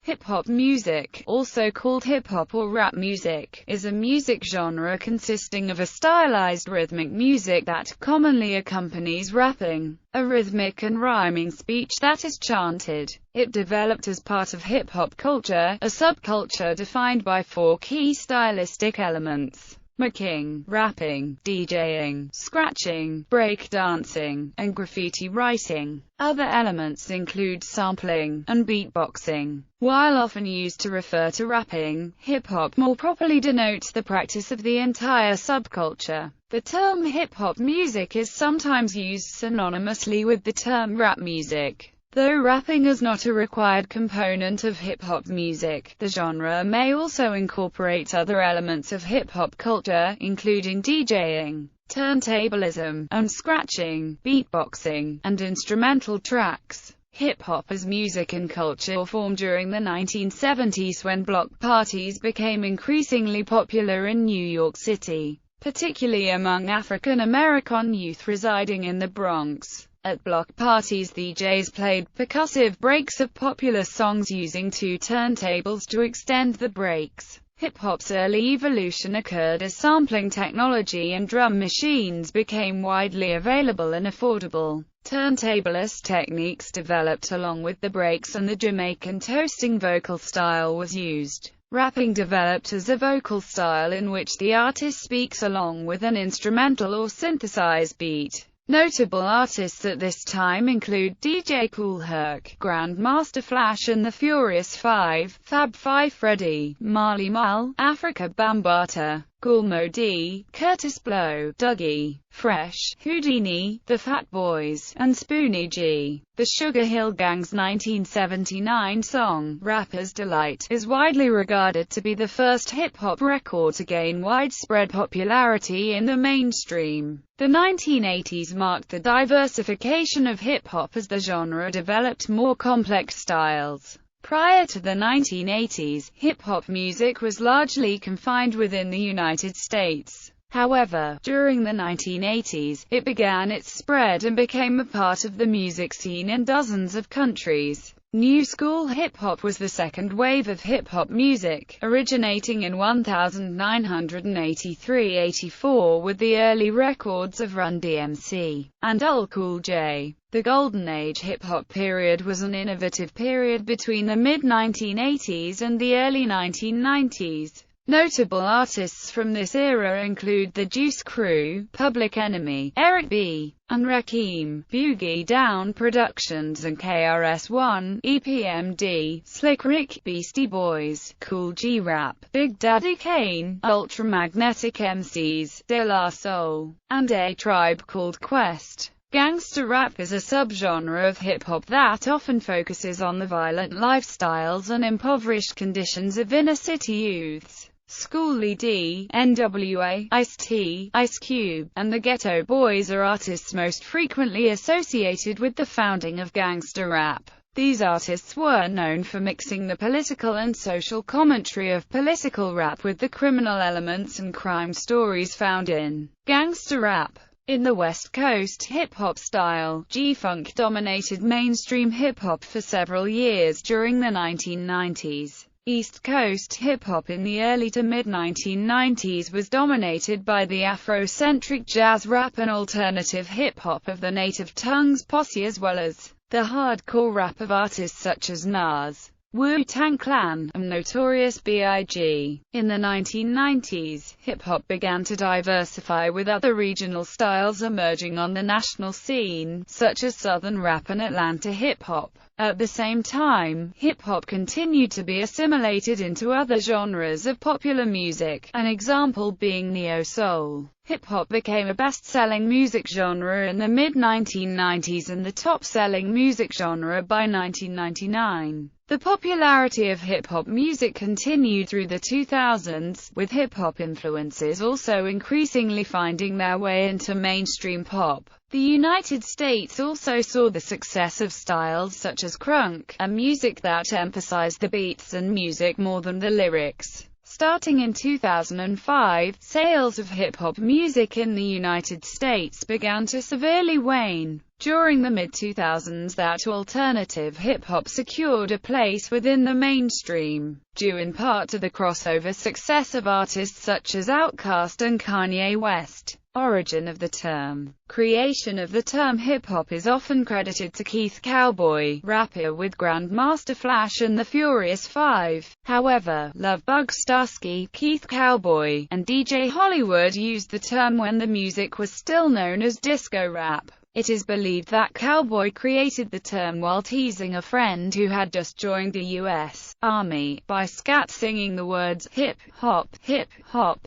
Hip-hop music, also called hip-hop or rap music, is a music genre consisting of a stylized rhythmic music that commonly accompanies rapping, a rhythmic and rhyming speech that is chanted. It developed as part of hip-hop culture, a subculture defined by four key stylistic elements: mimicking, rapping, DJing, scratching, breakdancing, and graffiti writing. Other elements include sampling and beatboxing. While often used to refer to rapping, hip-hop more properly denotes the practice of the entire subculture. The term hip-hop music is sometimes used synonymously with the term rap music. Though rapping is not a required component of hip-hop music, the genre may also incorporate other elements of hip-hop culture, including DJing, turntablism, and scratching, beatboxing, and instrumental tracks. Hip-hop as music and culture formed during the 1970s when block parties became increasingly popular in New York City, particularly among African American youth residing in the Bronx. At block parties, DJs played percussive breaks of popular songs using two turntables to extend the breaks. Hip-hop's early evolution occurred as sampling technology and drum machines became widely available and affordable. Turntablist techniques developed along with the breaks, and the Jamaican toasting vocal style was used. Rapping developed as a vocal style in which the artist speaks along with an instrumental or synthesized beat. Notable artists at this time include DJ Kool Herc, Grandmaster Flash and the Furious Five, Fab Five Freddy, Marley Marl, Africa Bambaataa, Gulmo D, Curtis Blow, Dougie Fresh, Houdini, The Fat Boys, and Spoonie G. The Sugar Hill Gang's 1979 song, Rapper's Delight, is widely regarded to be the first hip-hop record to gain widespread popularity in the mainstream. The 1980s marked the diversification of hip-hop as the genre developed more complex styles. Prior to the 1980s, hip-hop music was largely confined within the United States. However, during the 1980s, it began its spread and became a part of the music scene in dozens of countries. New School hip-hop was the second wave of hip-hop music, originating in 1983–84 with the early records of Run DMC and LL Cool J. The Golden Age hip-hop period was an innovative period between the mid-1980s and the early 1990s. Notable artists from this era include The Juice Crew, Public Enemy, Eric B. and Rakim, Boogie Down Productions and KRS-One, EPMD, Slick Rick, Beastie Boys, Cool G Rap, Big Daddy Kane, Ultramagnetic MCs, De La Soul, and A Tribe Called Quest. Gangsta rap is a subgenre of hip-hop that often focuses on the violent lifestyles and impoverished conditions of inner-city youths. Schoolie D, NWA, Ice-T, Ice Cube, and the Ghetto Boys are artists most frequently associated with the founding of gangsta rap. These artists were known for mixing the political and social commentary of political rap with the criminal elements and crime stories found in gangsta rap. In the West Coast hip-hop style, G-Funk dominated mainstream hip-hop for several years during the 1990s. East Coast hip-hop in the early to mid-1990s was dominated by the Afrocentric jazz rap and alternative hip-hop of the Native Tongues Posse, as well as the hardcore rap of artists such as Nas, Wu-Tang Clan, and Notorious B.I.G. In the 1990s, hip-hop began to diversify with other regional styles emerging on the national scene, such as Southern rap and Atlanta hip-hop. At the same time, hip-hop continued to be assimilated into other genres of popular music, an example being neo-soul. Hip-hop became a best-selling music genre in the mid-1990s and the top-selling music genre by 1999. The popularity of hip-hop music continued through the 2000s, with hip-hop influences also increasingly finding their way into mainstream pop. The United States also saw the success of styles such as crunk, a music that emphasized the beats and music more than the lyrics. Starting in 2005, sales of hip-hop music in the United States began to severely wane. During the mid-2000s, that alternative hip-hop secured a place within the mainstream, due in part to the crossover success of artists such as Outkast and Kanye West. Origin of the term. Creation of the term hip-hop is often credited to Keith Cowboy, rapper with Grandmaster Flash and the Furious Five. However, Lovebug Starski, Keith Cowboy, and DJ Hollywood used the term when the music was still known as disco rap. It is believed that Cowboy created the term while teasing a friend who had just joined the U.S. Army, by scat-singing the words hip-hop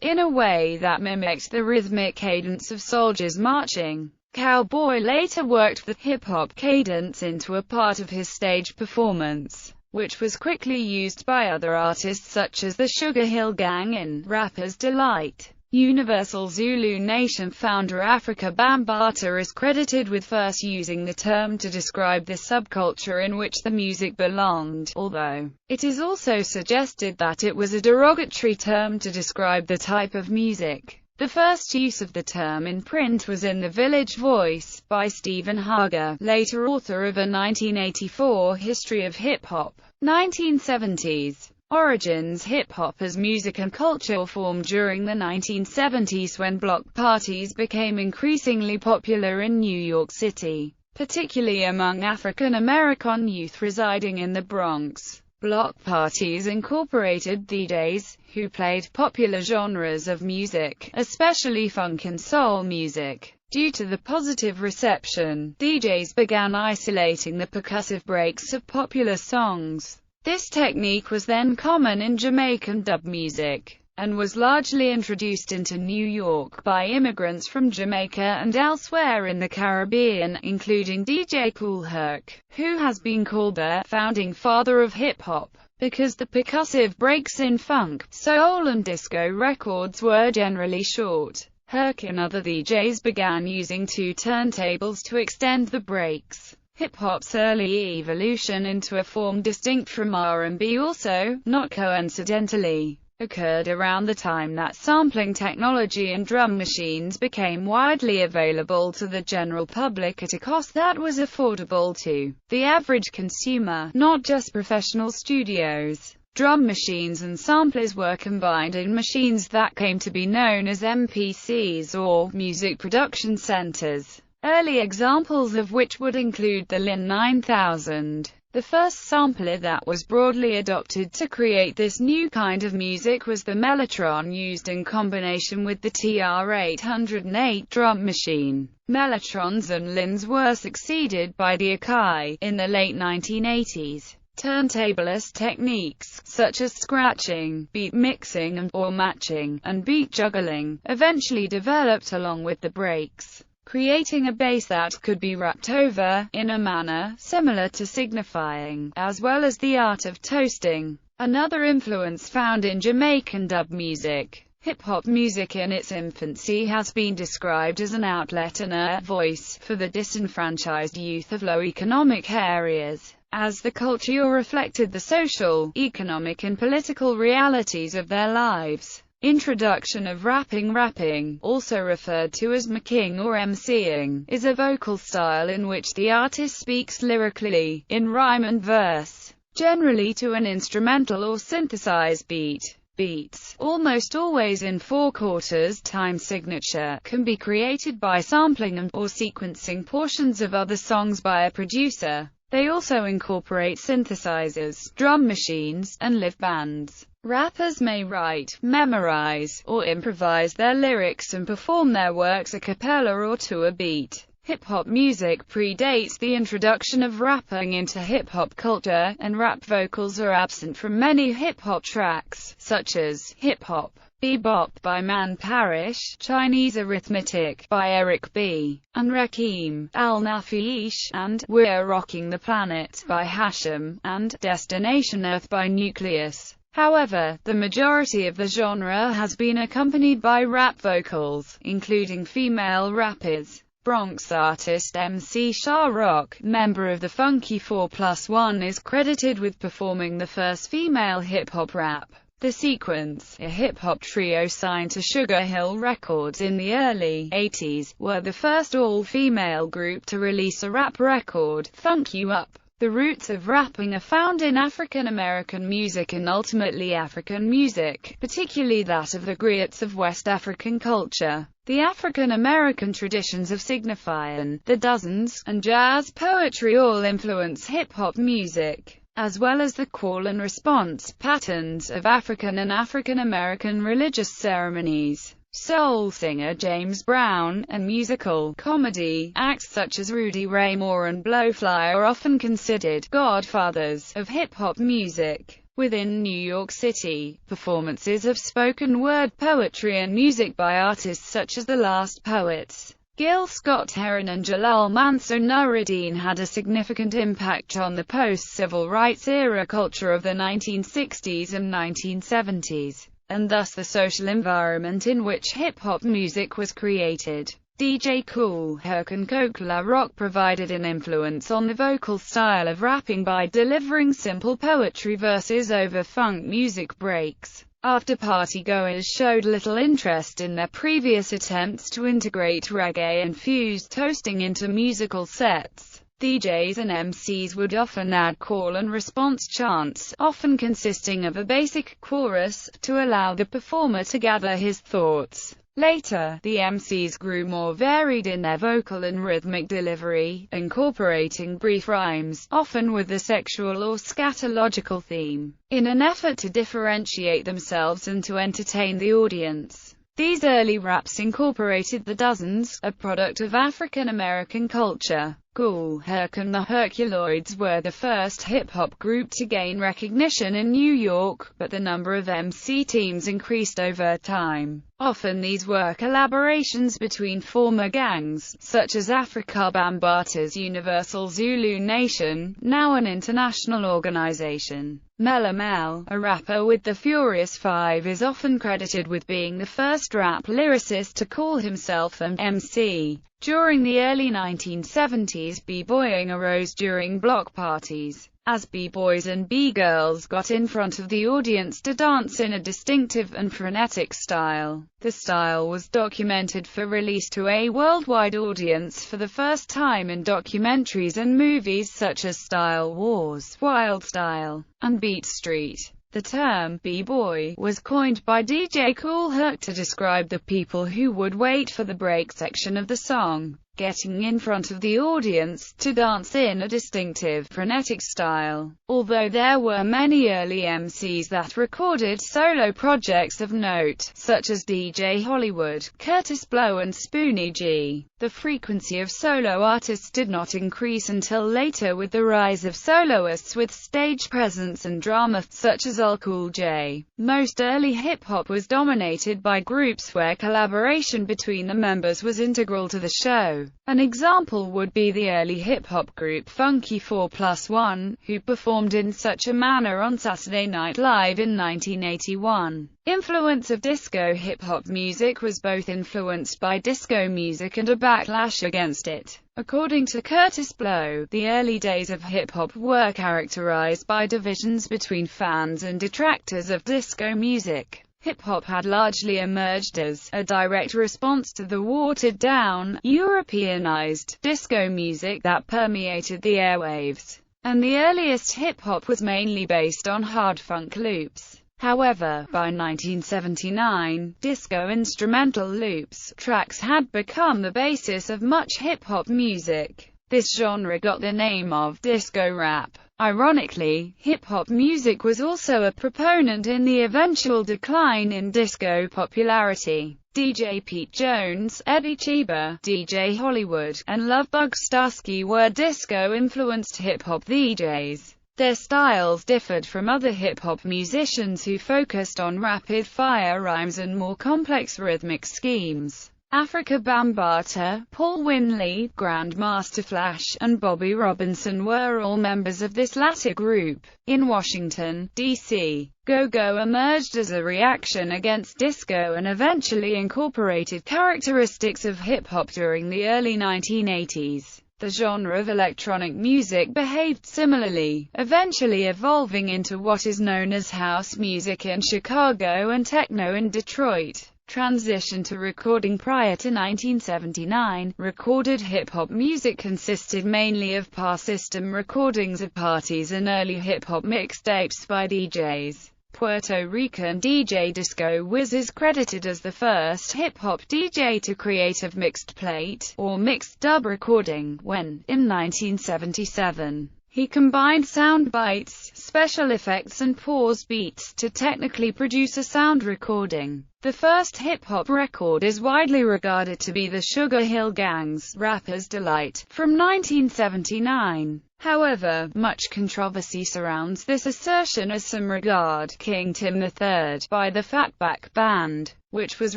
in a way that mimicked the rhythmic cadence of soldiers marching. Cowboy later worked the hip-hop cadence into a part of his stage performance, which was quickly used by other artists such as the Sugar Hill Gang in Rapper's Delight. Universal Zulu Nation founder Africa Bambaataa is credited with first using the term to describe the subculture in which the music belonged, although it is also suggested that it was a derogatory term to describe the type of music. The first use of the term in print was in The Village Voice, by Stephen Hager, later author of a 1984 History of Hip-Hop. 1970s. Origins. Hip-hop as music and culture formed during the 1970s when block parties became increasingly popular in New York City, particularly among African American youth residing in the Bronx. Block parties incorporated DJs, who played popular genres of music, especially funk and soul music. Due to the positive reception, DJs began isolating the percussive breaks of popular songs. This technique was then common in Jamaican dub music, and was largely introduced into New York by immigrants from Jamaica and elsewhere in the Caribbean, including DJ Kool Herc, who has been called the founding father of hip-hop, because the percussive breaks in funk, soul and disco records were generally short. Herc and other DJs began using two turntables to extend the breaks. Hip-hop's early evolution into a form distinct from R&B also, not coincidentally, occurred around the time that sampling technology and drum machines became widely available to the general public at a cost that was affordable to the average consumer, not just professional studios. Drum machines and samplers were combined in machines that came to be known as MPCs, or music production centers. Early examples of which would include the Lin 9000. The first sampler that was broadly adopted to create this new kind of music was the Mellotron, used in combination with the TR-808 drum machine. Mellotrons and Lins were succeeded by the Akai in the late 1980s. Turntablist techniques, such as scratching, beat mixing or matching, and beat juggling, eventually developed along with the breaks, creating a bass that could be rapped over, in a manner similar to signifying, as well as the art of toasting. Another influence found in Jamaican dub music. Hip-hop music in its infancy has been described as an outlet and a voice for the disenfranchised youth of low economic areas, as the culture reflected the social, economic and political realities of their lives. Introduction of rapping, also referred to as macking or emceeing, is a vocal style in which the artist speaks lyrically, in rhyme and verse, generally to an instrumental or synthesized beat. Beats, almost always in 4/4 time signature, can be created by sampling and or sequencing portions of other songs by a producer. They also incorporate synthesizers, drum machines, and live bands. Rappers may write, memorize, or improvise their lyrics and perform their works a cappella or to a beat. Hip-hop music predates the introduction of rapping into hip-hop culture, and rap vocals are absent from many hip-hop tracks, such as Hip-Hop, Bebop by Man Parrish, Chinese Arithmetic by Eric B. and Rakim Al-Nafish, and We're Rocking the Planet by Hashem, and Destination Earth by Nucleus. However, the majority of the genre has been accompanied by rap vocals, including female rappers. Bronx artist MC Sha Rock, member of the Funky 4+1, is credited with performing the first female hip-hop rap. The Sequence, a hip-hop trio signed to Sugar Hill Records in the early 80s, were the first all-female group to release a rap record, Funk You Up. The roots of rapping are found in African American music and ultimately African music, particularly that of the griots of West African culture. The African American traditions of signifying, the dozens, and jazz poetry all influence hip-hop music, as well as the call and response patterns of African and African American religious ceremonies. Soul singer James Brown, and musical comedy acts such as Rudy Ray Moore and Blowfly are often considered godfathers of hip-hop music. Within New York City, performances of spoken word poetry and music by artists such as The Last Poets, Gil Scott-Heron and Jalal Manso Nuruddin had a significant impact on the post-civil rights era culture of the 1960s and 1970s, and thus the social environment in which hip-hop music was created. DJ Kool Herc and Coke La Rock provided an influence on the vocal style of rapping by delivering simple poetry verses over funk music breaks. After partygoers showed little interest in their previous attempts to integrate reggae-infused toasting into musical sets, DJs and MCs would often add call and response chants, often consisting of a basic chorus, to allow the performer to gather his thoughts. Later, the MCs grew more varied in their vocal and rhythmic delivery, incorporating brief rhymes, often with a sexual or scatological theme, in an effort to differentiate themselves and to entertain the audience. These early raps incorporated the dozens, a product of African American culture. Kool Herc and the Herculoids were the first hip-hop group to gain recognition in New York, but the number of MC teams increased over time. Often these were collaborations between former gangs, such as Afrika Bambaata's Universal Zulu Nation, now an international organization. Mella Mel, a rapper with the Furious Five, is often credited with being the first rap lyricist to call himself an MC. During the early 1970s, b-boying arose during block parties, as b-boys and b-girls got in front of the audience to dance in a distinctive and frenetic style. The style was documented for release to a worldwide audience for the first time in documentaries and movies such as Style Wars, Wild Style, and Beat Street. The term b-boy was coined by DJ Kool Herc to describe the people who would wait for the break section of the song, getting in front of the audience, to dance in a distinctive, frenetic style. Although there were many early MCs that recorded solo projects of note, such as DJ Hollywood, Curtis Blow and Spoonie G, the frequency of solo artists did not increase until later with the rise of soloists with stage presence and drama, such as Cool J. Most early hip-hop was dominated by groups where collaboration between the members was integral to the show. An example would be the early hip-hop group Funky 4+1, who performed in such a manner on Saturday Night Live in 1981. Influence of disco hip-hop music was both influenced by disco music and a backlash against it. According to Curtis Blow, the early days of hip-hop were characterized by divisions between fans and detractors of disco music. Hip-hop had largely emerged as a direct response to the watered-down, Europeanized disco music that permeated the airwaves, and the earliest hip-hop was mainly based on hard funk loops. However, by 1979, disco instrumental loops tracks had become the basis of much hip-hop music. This genre got the name of disco rap. Ironically, hip-hop music was also a proponent in the eventual decline in disco popularity. DJ Pete Jones, Eddie Cheeba, DJ Hollywood, and Lovebug Starski were disco-influenced hip-hop DJs. Their styles differed from other hip-hop musicians who focused on rapid-fire rhymes and more complex rhythmic schemes. Afrika Bambaataa, Paul Winley, Grandmaster Flash, and Bobby Robinson were all members of this latter group. In Washington, D.C., go-go emerged as a reaction against disco and eventually incorporated characteristics of hip-hop during the early 1980s. The genre of electronic music behaved similarly, eventually evolving into what is known as house music in Chicago and techno in Detroit. Transition to recording. Prior to 1979, recorded hip-hop music consisted mainly of PA system recordings of parties and early hip-hop mixtapes by DJs. Puerto Rican DJ Disco Wiz is credited as the first hip-hop DJ to create a mixed plate, or mixed dub recording, when, in 1977, he combined sound bites, special effects and pause beats to technically produce a sound recording. The first hip-hop record is widely regarded to be the Sugar Hill Gang's Rapper's Delight, from 1979. However, much controversy surrounds this assertion, as some regard King Tim III by the Fatback Band, which was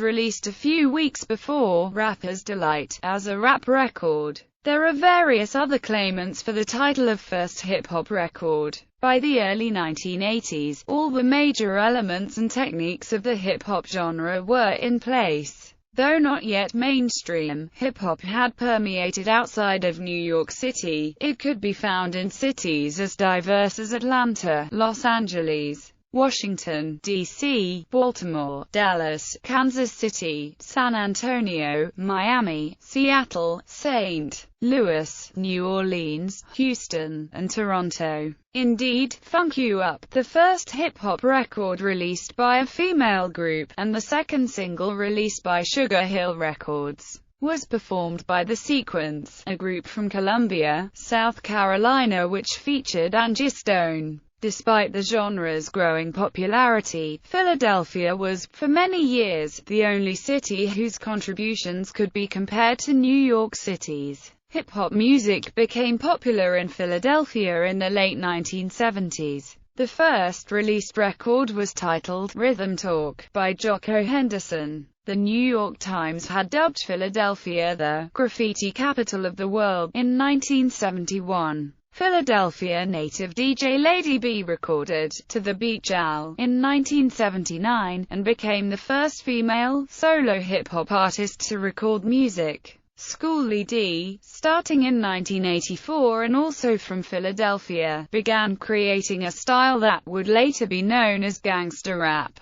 released a few weeks before Rapper's Delight, as a rap record. There are various other claimants for the title of first hip-hop record. By the early 1980s, all the major elements and techniques of the hip-hop genre were in place. Though not yet mainstream, hip-hop had permeated outside of New York City. It could be found in cities as diverse as Atlanta, Los Angeles, Washington, D.C., Baltimore, Dallas, Kansas City, San Antonio, Miami, Seattle, St. Louis, New Orleans, Houston, and Toronto. Indeed, Funk You Up, the first hip-hop record released by a female group, and the second single released by Sugar Hill Records, was performed by The Sequence, a group from Columbia, South Carolina which featured Angie Stone. Despite the genre's growing popularity, Philadelphia was, for many years, the only city whose contributions could be compared to New York City's. Hip-hop music became popular in Philadelphia in the late 1970s. The first released record was titled Rhythm Talk by Jocko Henderson. The New York Times had dubbed Philadelphia the graffiti capital of the world in 1971. Philadelphia native DJ Lady B recorded To the Beach Owl in 1979, and became the first female, solo hip-hop artist to record music. Schoolie D, starting in 1984 and also from Philadelphia, began creating a style that would later be known as gangsta rap.